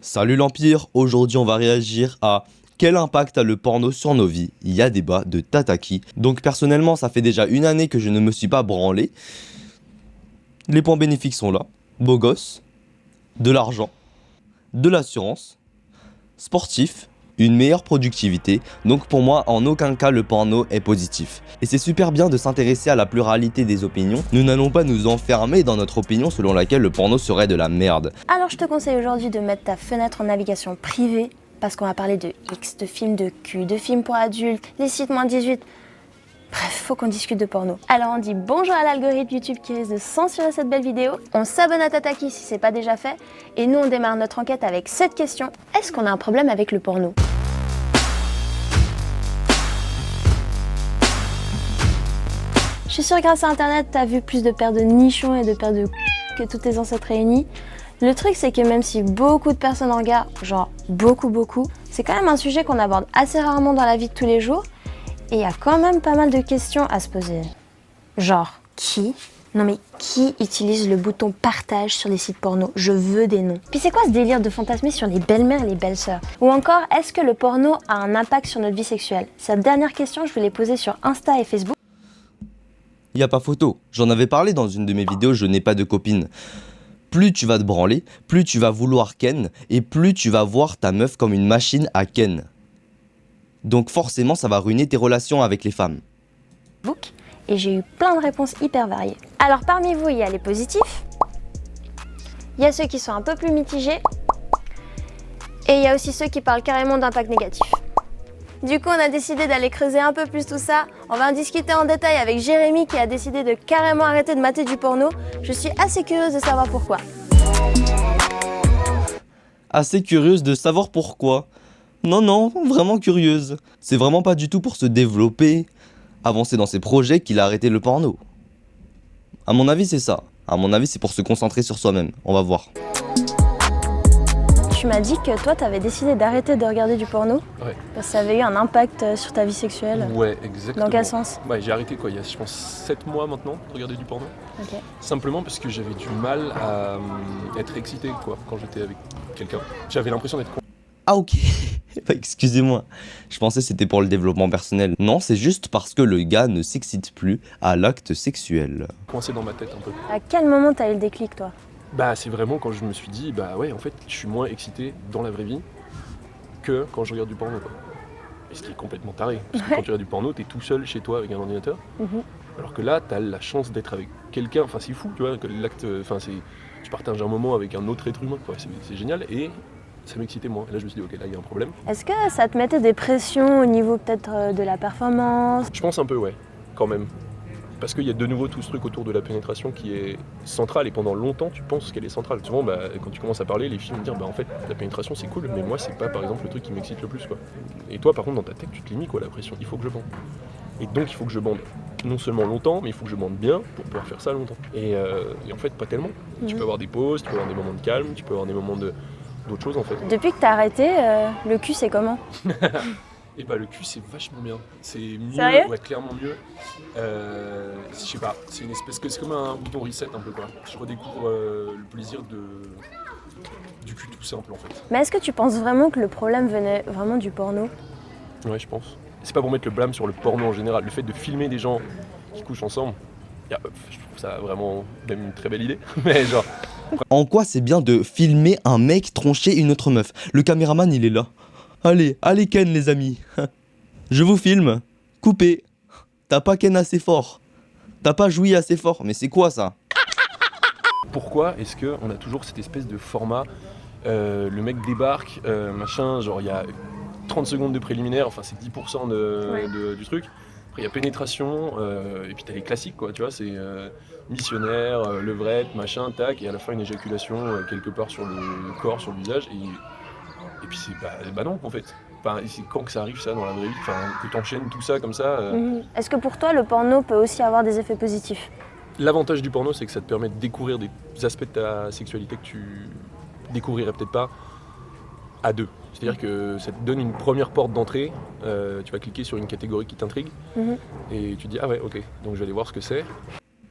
Salut l'Empire, aujourd'hui on va réagir à quel impact a le porno sur nos vies. Il y a débat de Tataki. Donc personnellement ça fait déjà une année que je ne me suis pas branlé. Les points bénéfiques sont là. Beau gosse, de l'argent, de l'assurance, sportif, une meilleure productivité. Donc pour moi en aucun cas le porno est positif. Et c'est super bien de s'intéresser à la pluralité des opinions. Nous n'allons pas nous enfermer dans notre opinion selon laquelle le porno serait de la merde. Alors je te conseille aujourd'hui de mettre ta fenêtre en navigation privée parce qu'on va parler de X, de films de cul, de films pour adultes, des sites moins 18. Bref, faut qu'on discute de porno. Alors on dit bonjour à l'algorithme YouTube qui risque de censurer cette belle vidéo. On s'abonne à Tataki si c'est pas déjà fait. Et nous on démarre notre enquête avec cette question. Est-ce qu'on a un problème avec le porno ? Je suis sûre que grâce à internet, t'as vu plus de paires de nichons et de paires de que tous tes ancêtres réunis. Le truc c'est que même si beaucoup de personnes en regardent, genre beaucoup, c'est quand même un sujet qu'on aborde assez rarement dans la vie de tous les jours. Et il y a quand même pas mal de questions à se poser. Genre, qui utilise le bouton partage sur les sites porno ? Je veux des noms. Puis c'est quoi ce délire de fantasmer sur les belles-mères et les belles-sœurs ? Ou encore, est-ce que le porno a un impact sur notre vie sexuelle ? Cette dernière question, je vous l'ai posée sur Insta et Facebook. Y a pas photo. J'en avais parlé dans une de mes vidéos, je n'ai pas de copine. Plus tu vas te branler, plus tu vas vouloir ken, et plus tu vas voir ta meuf comme une machine à ken. Donc forcément, ça va ruiner tes relations avec les femmes. Et j'ai eu plein de réponses hyper variées. Alors parmi vous, il y a les positifs, il y a ceux qui sont un peu plus mitigés, et il y a aussi ceux qui parlent carrément d'impact négatif. Du coup, on a décidé d'aller creuser un peu plus tout ça. On va en discuter en détail avec Jérémy qui a décidé de carrément arrêter de mater du porno. Je suis assez curieuse de savoir pourquoi. Assez curieuse de savoir pourquoi. Non, vraiment curieuse. C'est vraiment pas du tout pour se développer, avancer dans ses projets qu'il a arrêté le porno. À mon avis, c'est ça. À mon avis, c'est pour se concentrer sur soi-même. On va voir. Tu m'as dit que toi, t'avais décidé d'arrêter de regarder du porno. Ouais. Parce que ça avait eu un impact sur ta vie sexuelle. Ouais, exactement. Dans quel sens ? Ouais, j'ai arrêté il y a je pense 7 mois maintenant de regarder du porno. Ok. Simplement parce que j'avais du mal à être excité quand j'étais avec quelqu'un. J'avais l'impression d'être con. Ah ok, excusez-moi. Je pensais que c'était pour le développement personnel. Non, c'est juste parce que le gars ne s'excite plus à l'acte sexuel. Coincé dans ma tête un peu. À quel moment t'as eu le déclic, toi ? Bah c'est vraiment quand je me suis dit, bah ouais en fait je suis moins excité dans la vraie vie que quand je regarde du porno quoi. Et ce qui est complètement taré. Parce que quand tu regardes du porno, t'es tout seul chez toi avec un ordinateur. Alors que là, t'as la chance d'être avec quelqu'un, enfin c'est fou, tu vois, que l'acte, tu partages un moment avec un autre être humain, quoi. C'est génial et ça m'excitait moins. Et là je me suis dit, ok, là il y a un problème. Est-ce que ça te mettait des pressions au niveau peut-être de la performance ? Je pense un peu, ouais, quand même. Parce qu'il y a de nouveau tout ce truc autour de la pénétration qui est central et pendant longtemps tu penses qu'elle est centrale. Souvent quand tu commences à parler, les filles vont dire en fait la pénétration c'est cool mais moi c'est pas par exemple le truc qui m'excite le plus quoi. Et toi par contre dans ta tête tu te limites quoi la pression, il faut que je bande. Et donc il faut que je bande non seulement longtemps mais il faut que je bande bien pour pouvoir faire ça longtemps. Et en fait pas tellement. Tu peux avoir des pauses, tu peux avoir des moments de calme, tu peux avoir des moments d'autres choses en fait. Depuis que t'as arrêté, le cul c'est comment ? Et bah le cul c'est vachement bien, c'est mieux, Sérieux ? ouais clairement mieux. Je sais pas, c'est une espèce c'est comme un bouton reset un peu quoi. Je redécouvre le plaisir du cul tout simple en fait. Mais est-ce que tu penses vraiment que le problème venait vraiment du porno ? Ouais je pense. C'est pas pour mettre le blâme sur le porno en général, le fait de filmer des gens qui couchent ensemble, je trouve ça vraiment même une très belle idée. Mais genre. En quoi c'est bien de filmer un mec troncher une autre meuf ? Le caméraman il est là. Allez ken les amis. Je vous filme. Coupez. T'as pas ken assez fort. T'as pas joui assez fort. Mais c'est quoi ça ? Pourquoi est-ce qu'on a toujours cette espèce de format le mec débarque, machin, genre il y a 30 secondes de préliminaire, enfin c'est 10% du truc. Après il y a pénétration, et puis t'as les classiques quoi, tu vois, c'est missionnaire, levrette, machin, tac, et à la fin une éjaculation quelque part sur le corps, sur le visage, et puis c'est bah non en fait. Enfin, c'est quand que ça arrive ça dans la vraie vie, que t'enchaînes tout ça comme ça. Est-ce que pour toi le porno peut aussi avoir des effets positifs ? L'avantage du porno c'est que ça te permet de découvrir des aspects de ta sexualité que tu découvrirais peut-être pas à deux. C'est-à-dire que ça te donne une première porte d'entrée, tu vas cliquer sur une catégorie qui t'intrigue, et tu te dis ah ouais ok, donc je vais aller voir ce que c'est.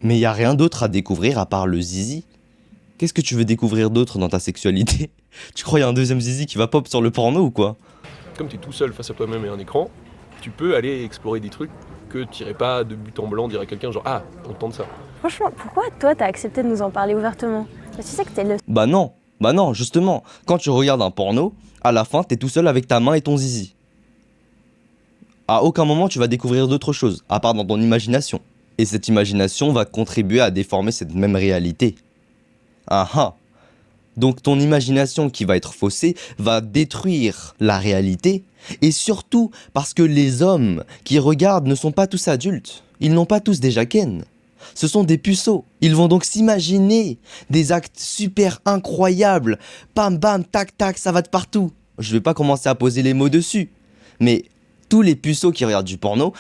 Mais y a rien d'autre à découvrir à part le zizi. Qu'est-ce que tu veux découvrir d'autre dans ta sexualité? Tu crois qu'il y a un deuxième zizi qui va pop sur le porno ou quoi? Comme tu es tout seul face à toi-même et un écran, tu peux aller explorer des trucs que tu n'irais pas de but en blanc dire à quelqu'un genre ah, on tente ça. Franchement, pourquoi toi t'as accepté de nous en parler ouvertement? Parce que tu sais que t'es le... Bah non, justement, quand tu regardes un porno, à la fin, t'es tout seul avec ta main et ton zizi. À aucun moment tu vas découvrir d'autres choses, à part dans ton imagination. Et cette imagination va contribuer à déformer cette même réalité. Ah ah. Donc ton imagination qui va être faussée va détruire la réalité. Et surtout parce que les hommes qui regardent ne sont pas tous adultes. Ils n'ont pas tous déjà ken. Ce sont des puceaux. Ils vont donc s'imaginer des actes super incroyables. Bam bam, tac tac, ça va de partout. Je vais pas commencer à poser les mots dessus. Mais tous les puceaux qui regardent du porno,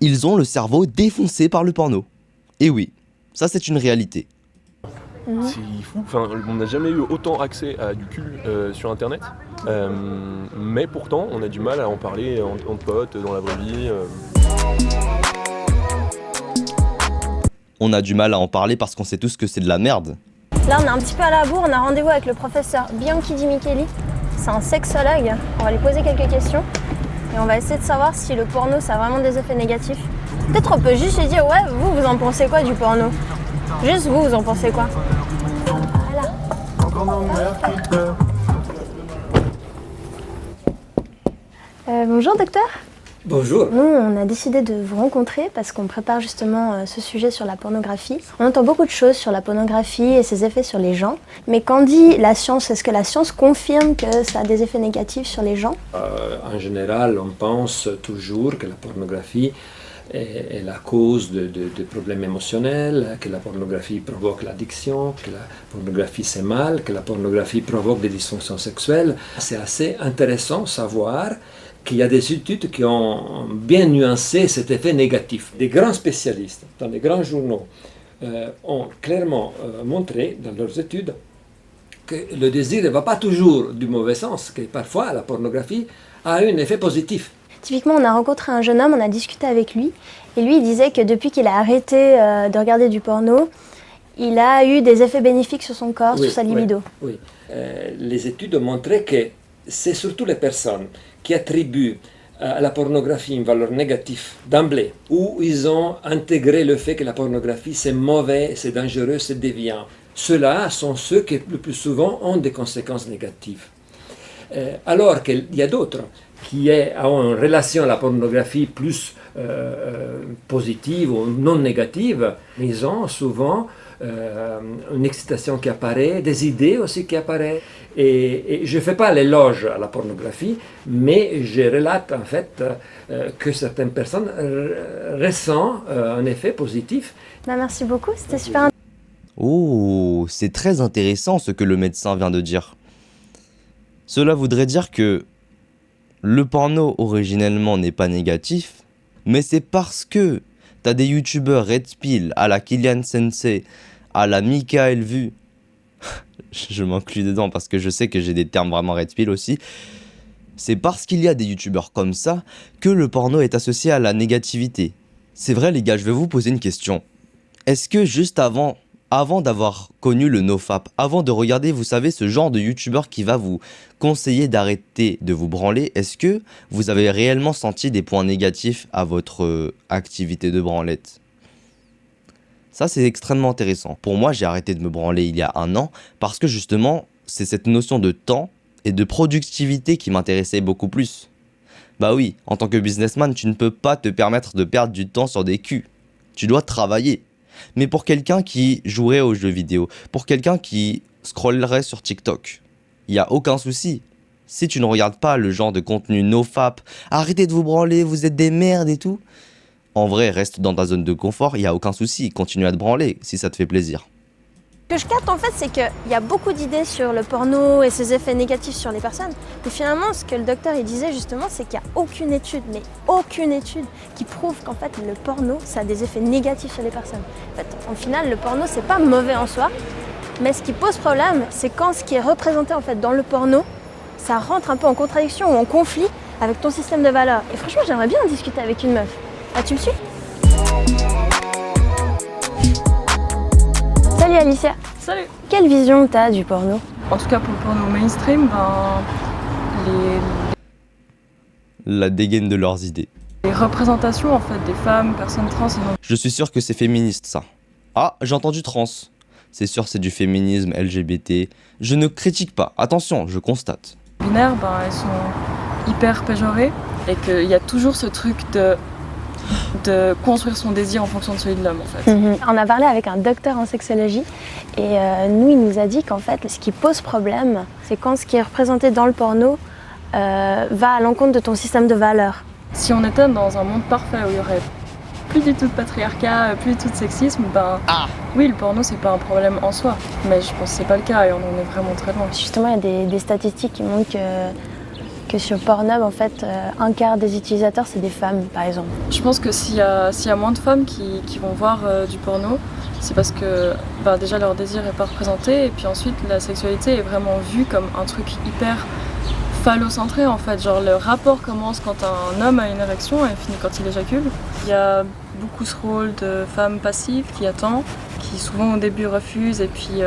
ils ont le cerveau défoncé par le porno. Et oui, ça c'est une réalité. C'est fou, enfin, on n'a jamais eu autant accès à du cul sur internet, mais pourtant on a du mal à en parler entre potes, dans la vraie vie. On a du mal à en parler parce qu'on sait tous que c'est de la merde. Là, on est un petit peu à la bourre, on a rendez-vous avec le professeur Bianchi Di Micheli. C'est un sexologue, on va lui poser quelques questions et on va essayer de savoir si le porno ça a vraiment des effets négatifs. Peut-être on peut juste lui dire ouais, vous en pensez quoi du porno? Juste vous en pensez quoi? Voilà. Bonjour docteur. Bonjour. Nous, on a décidé de vous rencontrer parce qu'on prépare justement ce sujet sur la pornographie. On entend beaucoup de choses sur la pornographie et ses effets sur les gens. Mais quand dit la science, est-ce que la science confirme que ça a des effets négatifs sur les gens? En général, on pense toujours que la pornographie est la cause de problèmes émotionnels, que la pornographie provoque l'addiction, que la pornographie c'est mal, que la pornographie provoque des dysfonctions sexuelles. C'est assez intéressant de savoir qu'il y a des études qui ont bien nuancé cet effet négatif. Des grands spécialistes dans les grands journaux ont clairement montré dans leurs études que le désir ne va pas toujours du mauvais sens, que parfois la pornographie a un effet positif. Typiquement, on a rencontré un jeune homme, on a discuté avec lui, et lui il disait que depuis qu'il a arrêté de regarder du porno, il a eu des effets bénéfiques sur son corps, sur sa libido. Oui. Les études ont montré que c'est surtout les personnes qui attribuent à la pornographie une valeur négative d'emblée, où ils ont intégré le fait que la pornographie c'est mauvais, c'est dangereux, c'est déviant. Ceux-là sont ceux qui le plus souvent ont des conséquences négatives. Alors qu'il y a d'autres qui ont une relation à la pornographie plus positive ou non négative, ils ont souvent une excitation qui apparaît, des idées aussi qui apparaissent. Et je ne fais pas l'éloge à la pornographie, mais je relate en fait que certaines personnes ressentent un effet positif. Merci beaucoup, c'était super. Oh, c'est très intéressant ce que le médecin vient de dire. Cela voudrait dire que le porno originellement n'est pas négatif, mais c'est parce que t'as des youtubeurs Red Pill, à la Kylian Sensei, à la Michael Vu, je m'inclus dedans parce que je sais que j'ai des termes vraiment Red Pill aussi, c'est parce qu'il y a des youtubeurs comme ça que le porno est associé à la négativité. C'est vrai les gars, je vais vous poser une question. Est-ce que juste avant d'avoir connu le nofap, avant de regarder, vous savez, ce genre de youtubeur qui va vous conseiller d'arrêter de vous branler, est-ce que vous avez réellement senti des points négatifs à votre activité de branlette? Ça, c'est extrêmement intéressant. Pour moi, j'ai arrêté de me branler il y a 1 an parce que justement, c'est cette notion de temps et de productivité qui m'intéressait beaucoup plus. Bah oui, en tant que businessman, tu ne peux pas te permettre de perdre du temps sur des culs. Tu dois travailler. Mais pour quelqu'un qui jouerait aux jeux vidéo, pour quelqu'un qui scrollerait sur TikTok, il n'y a aucun souci. Si tu ne regardes pas le genre de contenu nofap, arrêtez de vous branler, vous êtes des merdes et tout. En vrai, reste dans ta zone de confort, il n'y a aucun souci, continue à te branler si ça te fait plaisir. Ce que je capte en fait, c'est qu'il y a beaucoup d'idées sur le porno et ses effets négatifs sur les personnes. Mais finalement, ce que le docteur il disait justement, c'est qu'il n'y a aucune étude, mais aucune étude qui prouve qu'en fait le porno, ça a des effets négatifs sur les personnes. En fait, au final, le porno, c'est pas mauvais en soi, mais ce qui pose problème, c'est quand ce qui est représenté en fait dans le porno, ça rentre un peu en contradiction ou en conflit avec ton système de valeurs. Et franchement, j'aimerais bien en discuter avec une meuf. Ah, tu me suis ? Salut Alicia, Salut. quelle vision t'as du porno? En tout cas pour le porno mainstream, La dégaine de leurs idées. les représentations en fait des femmes, personnes trans et non Je suis sûr que c'est féministe ça. Ah, j'ai entendu trans. C'est sûr c'est du féminisme LGBT. Je ne critique pas, attention, je constate. binaires, elles sont hyper péjorées et qu'il y a toujours ce truc de construire son désir en fonction de celui de l'homme en fait. On a parlé avec un docteur en sexologie et nous il nous a dit qu'en fait ce qui pose problème c'est quand ce qui est représenté dans le porno va à l'encontre de ton système de valeurs. Si on était dans un monde parfait où il y aurait plus du tout de patriarcat, plus du tout de sexisme, oui le porno c'est pas un problème en soi, mais je pense que c'est pas le cas et on en est vraiment très loin. Justement il y a des statistiques qui montrent que sur Pornhub en fait un quart des utilisateurs c'est des femmes par exemple. Je pense que s'il y a moins de femmes qui vont voir du porno, c'est parce que déjà leur désir est pas représenté et puis ensuite la sexualité est vraiment vue comme un truc hyper phallocentré en fait, genre le rapport commence quand un homme a une érection et finit quand il éjacule. Il y a beaucoup ce rôle de femme passive qui attend, qui souvent au début refuse et puis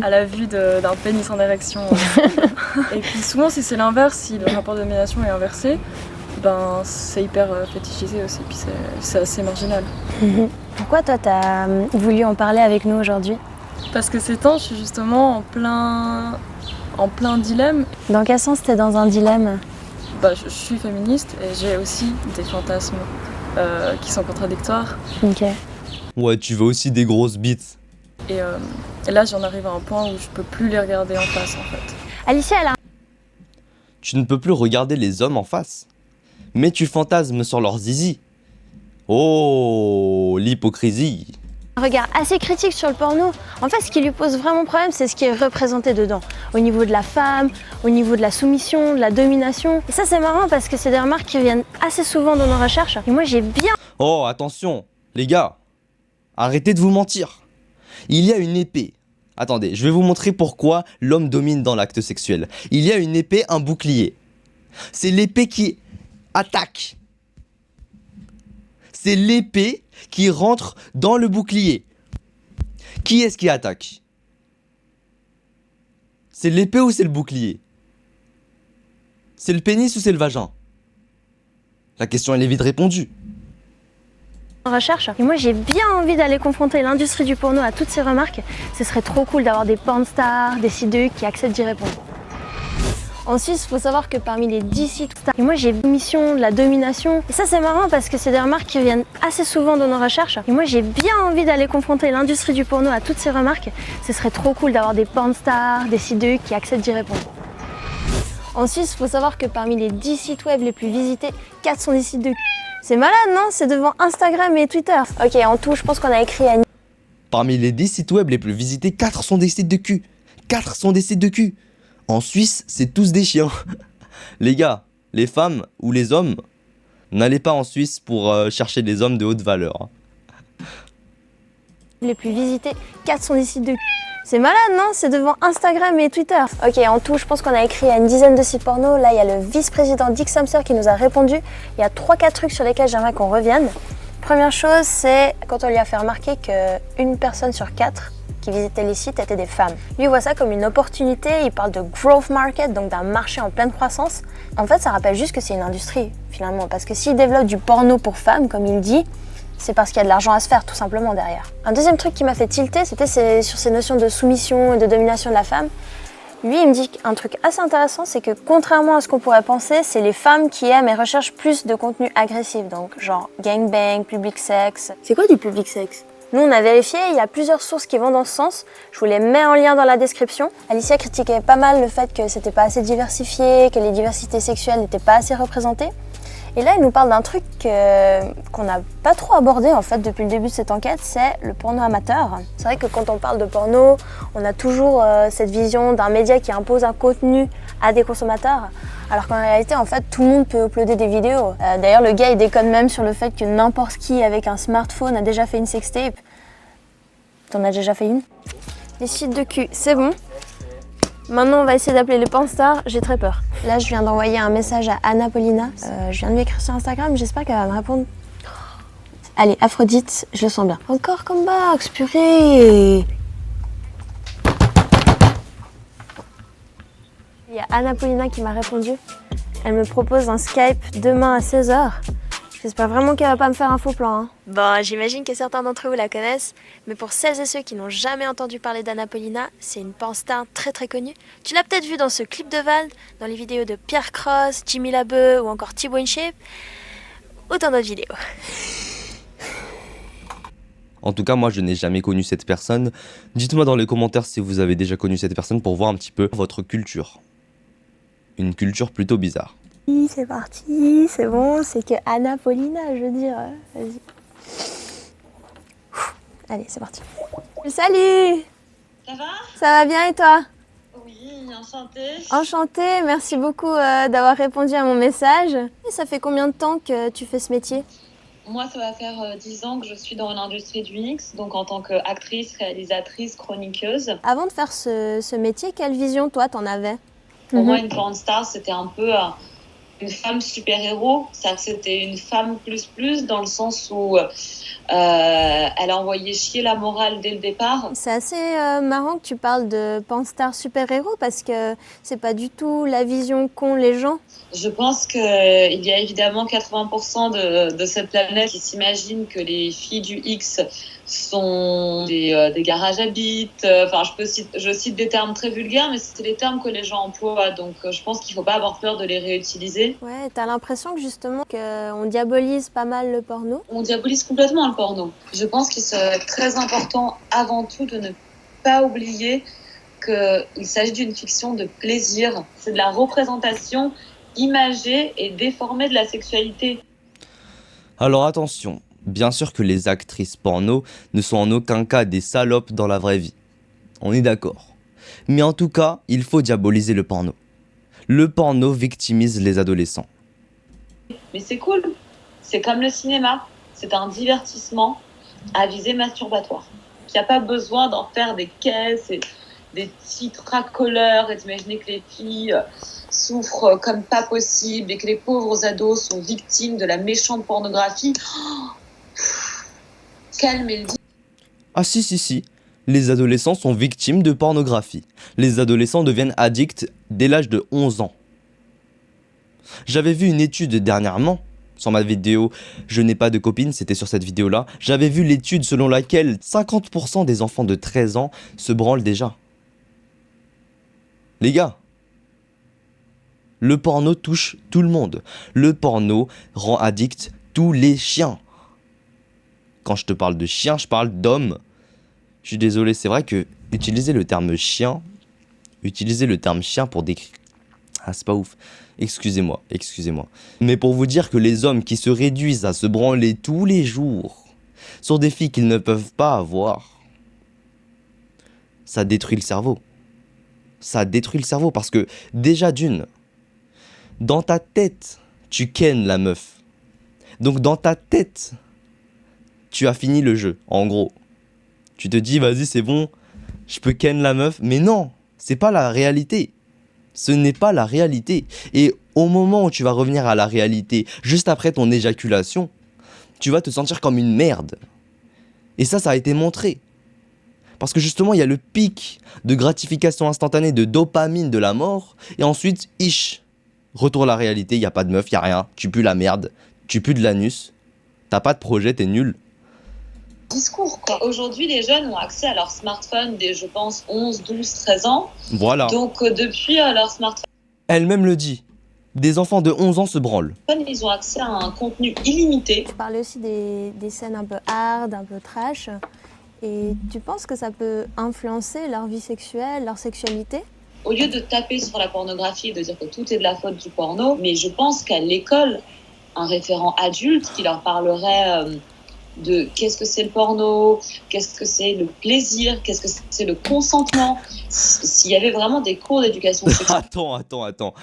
à la vue d'un pénis en érection. Et puis souvent si c'est l'inverse, si le rapport de domination est inversé, c'est hyper fétichisé aussi, puis c'est assez marginal. Pourquoi toi t'as voulu en parler avec nous aujourd'hui? Parce que ces temps je suis justement en plein dilemme. Dans quel sens t'es dans un dilemme? Je suis féministe et j'ai aussi des fantasmes qui sont contradictoires. Ok. Ouais, tu veux aussi des grosses bites. Et là j'en arrive à un point où je peux plus les regarder en face en fait. Alicia elle a Tu ne peux plus regarder les hommes en face. Mais tu fantasmes sur leur zizi. Oh, l'hypocrisie. un regard assez critique sur le porno. En fait ce qui lui pose vraiment problème c'est ce qui est représenté dedans. Au niveau de la femme, au niveau de la soumission, de la domination. Et ça c'est marrant parce que c'est des remarques qui reviennent assez souvent dans nos recherches. Et moi j'ai bien... Oh, attention, les gars. Arrêtez de vous mentir. Il y a une épée. Attendez, je vais vous montrer pourquoi l'homme domine dans l'acte sexuel. Il y a une épée, un bouclier. C'est l'épée qui attaque. C'est l'épée qui rentre dans le bouclier. Qui est-ce qui attaque? C'est l'épée ou c'est le bouclier? C'est le pénis ou c'est le vagin? La question elle est vite répondue. recherche. Et moi j'ai bien envie d'aller confronter l'industrie du porno à toutes ces remarques. Ce serait trop cool d'avoir des porn stars, des sites de qui acceptent d'y répondre. En Suisse, il faut savoir que parmi les 10 sites, et moi j'ai mission de la domination. Et ça c'est marrant parce que c'est des remarques qui reviennent assez souvent dans nos recherches. Et moi j'ai bien envie d'aller confronter l'industrie du porno à toutes ces remarques. Ce serait trop cool d'avoir des porn stars, des sites de qui acceptent d'y répondre. En Suisse, il faut savoir que parmi les 10 sites web les plus visités, 4 sont des sites de... C'est malade, non? C'est devant Instagram et Twitter. Ok, en tout, je pense qu'on a écrit à... Parmi les 10 sites web les plus visités, 4 sont des sites de cul. 4 sont des sites de cul. En Suisse, c'est tous des chiens. Les gars, les femmes ou les hommes, n'allez pas en Suisse pour chercher des hommes de haute valeur. Les plus visités, 4 sont des sites de... C'est malade, non? C'est devant Instagram et Twitter. Ok, en tout, je pense qu'on a écrit à une dizaine de sites porno. Là, il y a le vice-président d'Xhamster qui nous a répondu. Il y a 3-4 trucs sur lesquels j'aimerais qu'on revienne. Première chose, c'est quand on lui a fait remarquer qu'une personne sur 4 qui visitait les sites étaient des femmes. Lui, il voit ça comme une opportunité. Il parle de growth market, donc d'un marché en pleine croissance. En fait, ça rappelle juste que c'est une industrie, finalement. Parce que s'il développe du porno pour femmes, comme il dit, c'est parce qu'il y a de l'argent à se faire, tout simplement, derrière. Un deuxième truc qui m'a fait tilter, c'était sur ces notions de soumission et de domination de la femme. Lui, il me dit un truc assez intéressant, c'est que contrairement à ce qu'on pourrait penser, c'est les femmes qui aiment et recherchent plus de contenu agressif, donc genre gangbang, public sex. C'est quoi du public sex? Nous, on a vérifié, il y a plusieurs sources qui vont dans ce sens. Je vous les mets en lien dans la description. Alicia critiquait pas mal le fait que c'était pas assez diversifié, que les diversités sexuelles n'étaient pas assez représentées. Et là, il nous parle d'un truc qu'on n'a pas trop abordé en fait depuis le début de cette enquête, c'est le porno amateur. C'est vrai que quand on parle de porno, on a toujours cette vision d'un média qui impose un contenu à des consommateurs, alors qu'en réalité, en fait, tout le monde peut uploader des vidéos. D'ailleurs, le gars, il déconne même sur le fait que n'importe qui avec un smartphone a déjà fait une sextape. T'en as déjà fait une? Les sites de cul, c'est bon. Maintenant, on va essayer d'appeler les pornstars, j'ai très peur. Là, je viens d'envoyer un message à Anna Paulina. Je viens de lui écrire sur Instagram, j'espère qu'elle va me répondre. Allez, Aphrodite, je le sens bien. Encore Comebox, purée! Il y a Anna Paulina qui m'a répondu. Elle me propose un Skype demain à 16h. J'espère vraiment qu'elle va pas me faire un faux plan. Hein. Bon, j'imagine que certains d'entre vous la connaissent, mais pour celles et ceux qui n'ont jamais entendu parler d'Anna Paulina, c'est une pornstar très très connue. Tu l'as peut-être vue dans ce clip de Vald, dans les vidéos de Pierre Cross, Jimmy Labeu ou encore Thibaut InShape, ou dans d'autres vidéos. En tout cas, moi, je n'ai jamais connu cette personne. Dites-moi dans les commentaires si vous avez déjà connu cette personne pour voir un petit peu votre culture. Une culture plutôt bizarre. C'est parti, c'est bon, c'est que Anna Paulina, je veux dire. Vas-y. Allez, c'est parti. Salut! Ça va? Ça va bien et toi? Oui, enchantée. Enchantée, merci beaucoup d'avoir répondu à mon message. Et ça fait combien de temps que tu fais ce métier? Moi, ça va faire 10 ans que je suis dans l'industrie du mix, donc en tant qu'actrice, réalisatrice, chroniqueuse. Avant de faire ce métier, quelle vision toi t'en avais? Pour moi, une porn star, c'était un peu une femme super-héros. C'était une femme plus dans le sens où elle a envoyé chier la morale dès le départ. C'est assez marrant que tu parles de porn star super-héros parce que c'est pas du tout la vision qu'ont les gens. Je pense qu'il y a évidemment 80% de cette planète qui s'imaginent que les filles du X sont des garages à bites. Enfin, je cite des termes très vulgaires, mais c'est les termes que les gens emploient. Donc, je pense qu'il ne faut pas avoir peur de les réutiliser. Ouais, t'as l'impression que justement qu'on diabolise pas mal le porno? On diabolise complètement le porno. Je pense qu'il serait très important, avant tout, de ne pas oublier qu'il s'agit d'une fiction de plaisir. C'est de la représentation imagée et déformée de la sexualité. Alors attention, bien sûr que les actrices porno ne sont en aucun cas des salopes dans la vraie vie. On est d'accord. Mais en tout cas, il faut diaboliser le porno. Le porno victimise les adolescents. Mais c'est cool. C'est comme le cinéma. C'est un divertissement à visée masturbatoire. Il n'y a pas besoin d'en faire des caisses et des titres racoleurs et d'imaginer que les filles souffrent comme pas possible et que les pauvres ados sont victimes de la méchante pornographie. Calmez le. Ah si. Les adolescents sont victimes de pornographie. Les adolescents deviennent addicts dès l'âge de 11 ans. J'avais vu une étude dernièrement, sur ma vidéo « Je n'ai pas de copine », c'était sur cette vidéo-là. J'avais vu l'étude selon laquelle 50% des enfants de 13 ans se branlent déjà. Les gars, le porno touche tout le monde. Le porno rend addict tous les chiens. Quand je te parle de chiens, je parle d'hommes. Je suis désolé, c'est vrai que utiliser le terme chien pour décrire... Ah, c'est pas ouf. Excusez-moi. Mais pour vous dire que les hommes qui se réduisent à se branler tous les jours sur des filles qu'ils ne peuvent pas avoir, ça détruit le cerveau. Ça détruit le cerveau parce que, déjà d'une, dans ta tête, tu kennes la meuf. Donc dans ta tête, tu as fini le jeu, en gros. Tu te dis, vas-y, c'est bon, je peux ken la meuf. Mais non, c'est pas la réalité. Ce n'est pas la réalité. Et au moment où tu vas revenir à la réalité, juste après ton éjaculation, tu vas te sentir comme une merde. Et ça a été montré. Parce que justement, il y a le pic de gratification instantanée, de dopamine de la mort. Et ensuite, retour à la réalité, il n'y a pas de meuf, il n'y a rien. Tu pues la merde, tu pues de l'anus. T'as pas de projet, t'es nul. Discours, quoi. Aujourd'hui, les jeunes ont accès à leur smartphone dès, je pense, 11, 12, 13 ans. Voilà. Donc, depuis leur smartphone, Elle-même le dit. Des enfants de 11 ans se branlent. ils ont accès à un contenu illimité. Tu parlais aussi des scènes un peu hard, un peu trash. Et tu penses que ça peut influencer leur vie sexuelle, leur sexualité? Au lieu de taper sur la pornographie et de dire que tout est de la faute du porno, mais je pense qu'à l'école, un référent adulte qui leur parlerait de qu'est-ce que c'est le porno, qu'est-ce que c'est le plaisir, qu'est-ce que c'est le consentement. S'il y avait vraiment des cours d'éducation sexuelle. Attends. Attends,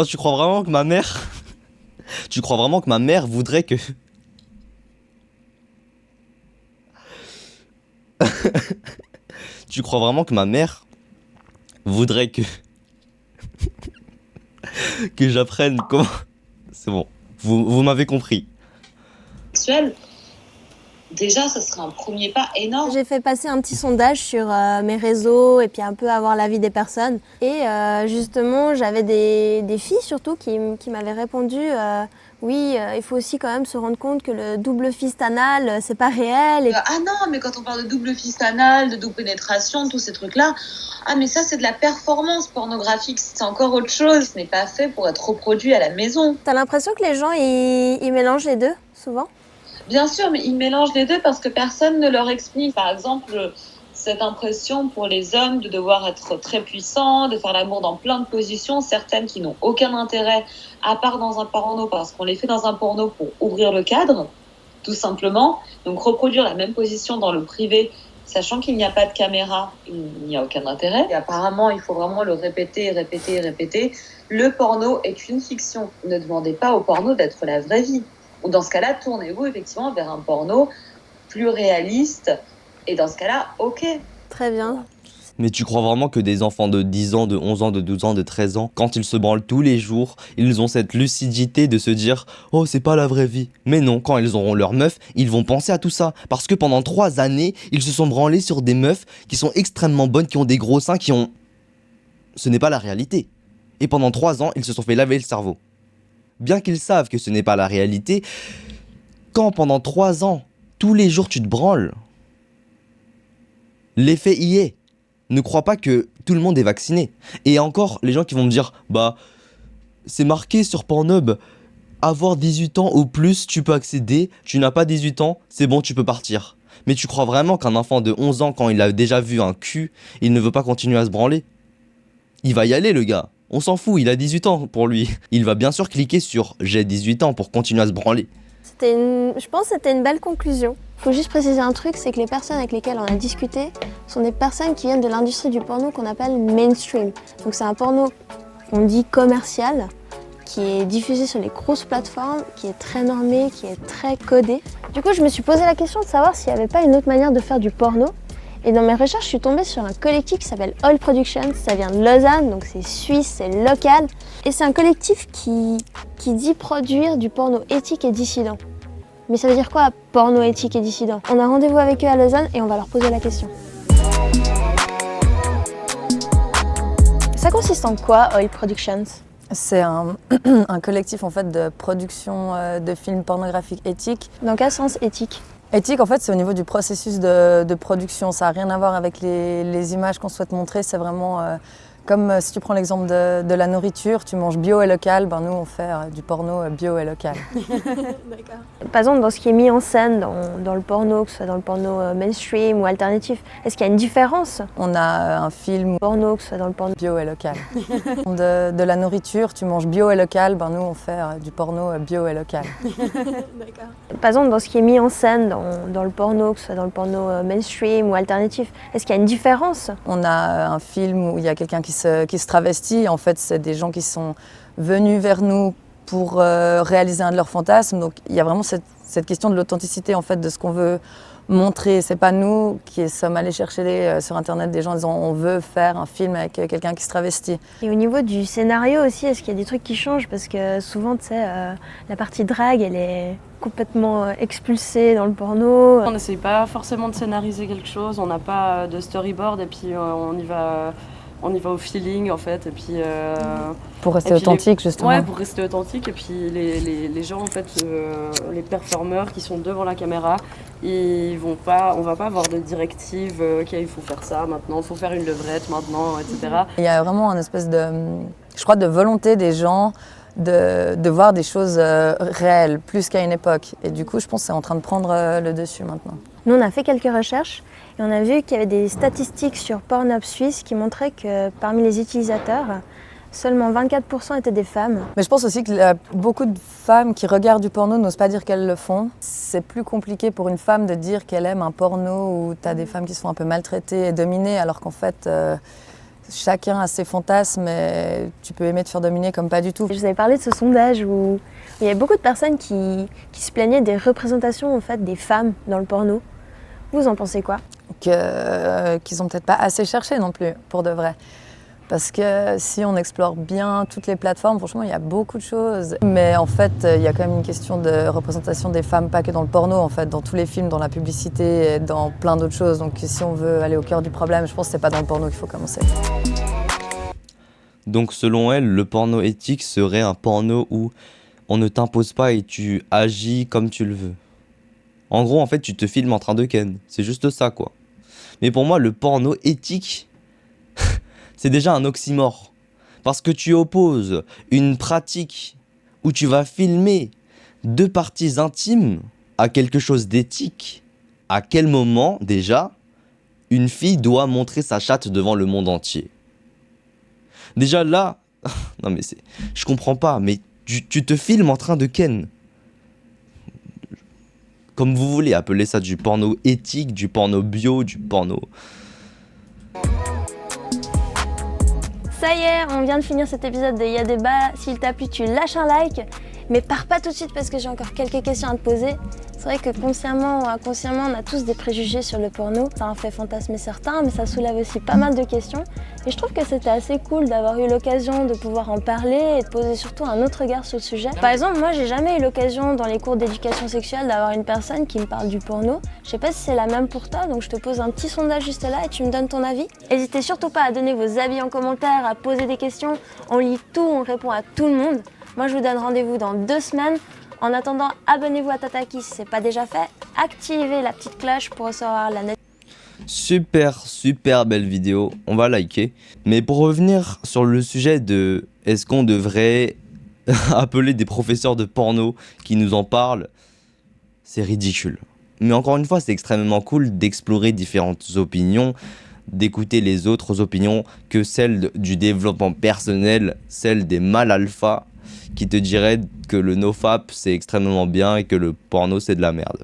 tu crois vraiment que ma mère voudrait que... Tu crois vraiment que ma mère voudrait que... que j'apprenne comment... C'est bon, vous m'avez compris. Sexuelle, déjà, ce serait un premier pas énorme. J'ai fait passer un petit sondage sur mes réseaux et puis un peu avoir l'avis des personnes. Et justement, j'avais des filles surtout qui m'avaient répondu oui, il faut aussi quand même se rendre compte que le double fist anal, c'est pas réel. Ah non, mais quand on parle de double fist anal, de double pénétration, tous ces trucs-là, ah mais ça c'est de la performance pornographique, c'est encore autre chose, ce n'est pas fait pour être reproduit à la maison. T'as l'impression que les gens, ils mélangent les deux, souvent ? Bien sûr, mais ils mélangent les deux parce que personne ne leur explique. Par exemple, cette impression pour les hommes de devoir être très puissants, de faire l'amour dans plein de positions, certaines qui n'ont aucun intérêt, à part dans un porno, parce qu'on les fait dans un porno pour ouvrir le cadre, tout simplement. Donc reproduire la même position dans le privé, sachant qu'il n'y a pas de caméra, il n'y a aucun intérêt. Et apparemment, il faut vraiment le répéter, répéter, répéter. Le porno est une fiction. Ne demandez pas au porno d'être la vraie vie. Ou dans ce cas-là, tournez-vous effectivement vers un porno plus réaliste. Et dans ce cas-là, ok. Très bien. Mais tu crois vraiment que des enfants de 10 ans, de 11 ans, de 12 ans, de 13 ans, quand ils se branlent tous les jours, ils ont cette lucidité de se dire « Oh, c'est pas la vraie vie ». Mais non, quand ils auront leur meuf, ils vont penser à tout ça. Parce que pendant 3 années, ils se sont branlés sur des meufs qui sont extrêmement bonnes, qui ont des gros seins, qui ont... Ce n'est pas la réalité. Et pendant 3 ans, ils se sont fait laver le cerveau. Bien qu'ils savent que ce n'est pas la réalité, quand pendant 3 ans, tous les jours tu te branles, l'effet y est. Ne crois pas que tout le monde est vacciné. Et encore, les gens qui vont me dire, bah, c'est marqué sur Pornhub, avoir 18 ans ou plus, tu peux accéder, tu n'as pas 18 ans, c'est bon, tu peux partir. Mais tu crois vraiment qu'un enfant de 11 ans, quand il a déjà vu un cul, il ne veut pas continuer à se branler ? Il va y aller, le gars. On s'en fout, il a 18 ans pour lui. Il va bien sûr cliquer sur « j'ai 18 ans » pour continuer à se branler. Je pense que c'était une belle conclusion. Il faut juste préciser un truc, c'est que les personnes avec lesquelles on a discuté sont des personnes qui viennent de l'industrie du porno qu'on appelle mainstream. Donc c'est un porno qu'on dit commercial, qui est diffusé sur les grosses plateformes, qui est très normé, qui est très codé. Du coup, je me suis posé la question de savoir s'il n'y avait pas une autre manière de faire du porno. Et dans mes recherches, je suis tombée sur un collectif qui s'appelle Oil Productions. Ça vient de Lausanne, donc c'est suisse, c'est local. Et c'est un collectif qui dit produire du porno éthique et dissident. Mais ça veut dire quoi, porno éthique et dissident ? On a rendez-vous avec eux à Lausanne et on va leur poser la question. Ça consiste en quoi, Oil Productions ? C'est un collectif en fait de production de films pornographiques éthiques. Dans quel sens éthique ? Éthique, en fait, c'est au niveau du processus de production. Ça n'a rien à voir avec les images qu'on souhaite montrer. C'est vraiment comme si tu prends l'exemple de la nourriture, tu manges bio et local. Ben, nous, on fait du porno bio et local. D'accord. Par exemple, dans ce qui est mis en scène dans le porno, que ce soit dans le porno mainstream ou alternatif, est-ce qu'il y a une différence ? On a un film Porno, que ce soit dans le porno bio et local. de la nourriture, tu manges bio et local. Ben, nous, on fait du porno bio et local. D'accord. Par exemple, dans ce qui est mis en scène dans le porno, que ce soit dans le porno mainstream ou alternatif, est-ce qu'il y a une différence ? On a un film où il y a quelqu'un qui se travestit. En fait, c'est des gens qui sont venus vers nous pour réaliser un de leurs fantasmes. Donc, il y a vraiment cette question de l'authenticité en fait, de ce qu'on veut montrer. C'est pas nous qui sommes allés chercher sur Internet des gens en disant on veut faire un film avec quelqu'un qui se travestit. Et au niveau du scénario aussi, est-ce qu'il y a des trucs qui changent ? Parce que souvent, tu sais, la partie drague, elle est complètement expulsée dans le porno. On n'essaye pas forcément de scénariser quelque chose, on n'a pas de storyboard et puis on y va au feeling en fait. Et puis, pour rester authentique justement. Ouais, pour rester authentique. Et puis les gens en fait, les performeurs qui sont devant la caméra, on va pas avoir de directives, ok il faut faire ça maintenant, il faut faire une levrette maintenant, etc. Il y a vraiment une espèce de volonté des gens de voir des choses réelles, plus qu'à une époque. Et du coup, je pense que c'est en train de prendre le dessus maintenant. Nous, on a fait quelques recherches et on a vu qu'il y avait des statistiques sur Pornhub Suisse qui montraient que parmi les utilisateurs, seulement 24% étaient des femmes. Mais je pense aussi que beaucoup de femmes qui regardent du porno n'osent pas dire qu'elles le font. C'est plus compliqué pour une femme de dire qu'elle aime un porno où tu as des femmes qui se font un peu maltraiter et dominées, alors qu'en fait, chacun a ses fantasmes et tu peux aimer te faire dominer comme pas du tout. Je vous avais parlé de ce sondage où il y avait beaucoup de personnes qui se plaignaient des représentations en fait, des femmes dans le porno. Vous en pensez quoi ? Qu'ils ont peut-être pas assez cherché non plus, pour de vrai. Parce que si on explore bien toutes les plateformes, franchement, il y a beaucoup de choses. Mais en fait, il y a quand même une question de représentation des femmes, pas que dans le porno, en fait, dans tous les films, dans la publicité, et dans plein d'autres choses. Donc si on veut aller au cœur du problème, je pense que c'est pas dans le porno qu'il faut commencer. Donc selon elle, le porno éthique serait un porno où on ne t'impose pas et tu agis comme tu le veux. En gros, en fait, tu te filmes en train de ken. C'est juste ça, quoi. Mais pour moi, le porno éthique, c'est déjà un oxymore. Parce que tu opposes une pratique où tu vas filmer 2 parties intimes à quelque chose d'éthique. À quel moment, déjà, une fille doit montrer sa chatte devant le monde entier? Déjà là, non mais c'est... Je comprends pas, mais tu te filmes en train de ken. Comme vous voulez, appeler ça du porno éthique, du porno bio, du porno... Ça y est, on vient de finir cet épisode de Y'a débat. S'il t'a plu, tu lâches un like. Mais pars pas tout de suite parce que j'ai encore quelques questions à te poser. C'est vrai que consciemment ou inconsciemment, on a tous des préjugés sur le porno. Ça en fait fantasmer certains, mais ça soulève aussi pas mal de questions. Et je trouve que c'était assez cool d'avoir eu l'occasion de pouvoir en parler et de poser surtout un autre regard sur le sujet. Par exemple, moi, j'ai jamais eu l'occasion dans les cours d'éducation sexuelle d'avoir une personne qui me parle du porno. Je sais pas si c'est la même pour toi, donc je te pose un petit sondage juste là et tu me donnes ton avis. N'hésitez surtout pas à donner vos avis en commentaire, à poser des questions. On lit tout, on répond à tout le monde. Moi, je vous donne rendez-vous dans 2 semaines. En attendant, abonnez-vous à Tataki si ce n'est pas déjà fait. Activez la petite cloche pour recevoir la notification. Super belle vidéo, on va liker. Mais pour revenir sur le sujet de est-ce qu'on devrait appeler des professeurs de porno qui nous en parlent, c'est ridicule. Mais encore une fois, c'est extrêmement cool d'explorer différentes opinions, d'écouter les autres opinions que celles du développement personnel, celles des mâles alpha, qui te diraient que le nofap c'est extrêmement bien et que le porno c'est de la merde.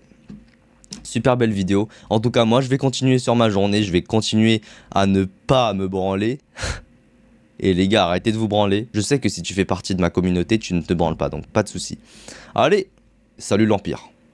Super belle vidéo. En tout cas, moi je vais continuer sur ma journée, je vais continuer à ne pas me branler. Et les gars, arrêtez de vous branler. Je sais que si tu fais partie de ma communauté, tu ne te branles pas, donc pas de soucis. Allez, salut l'Empire.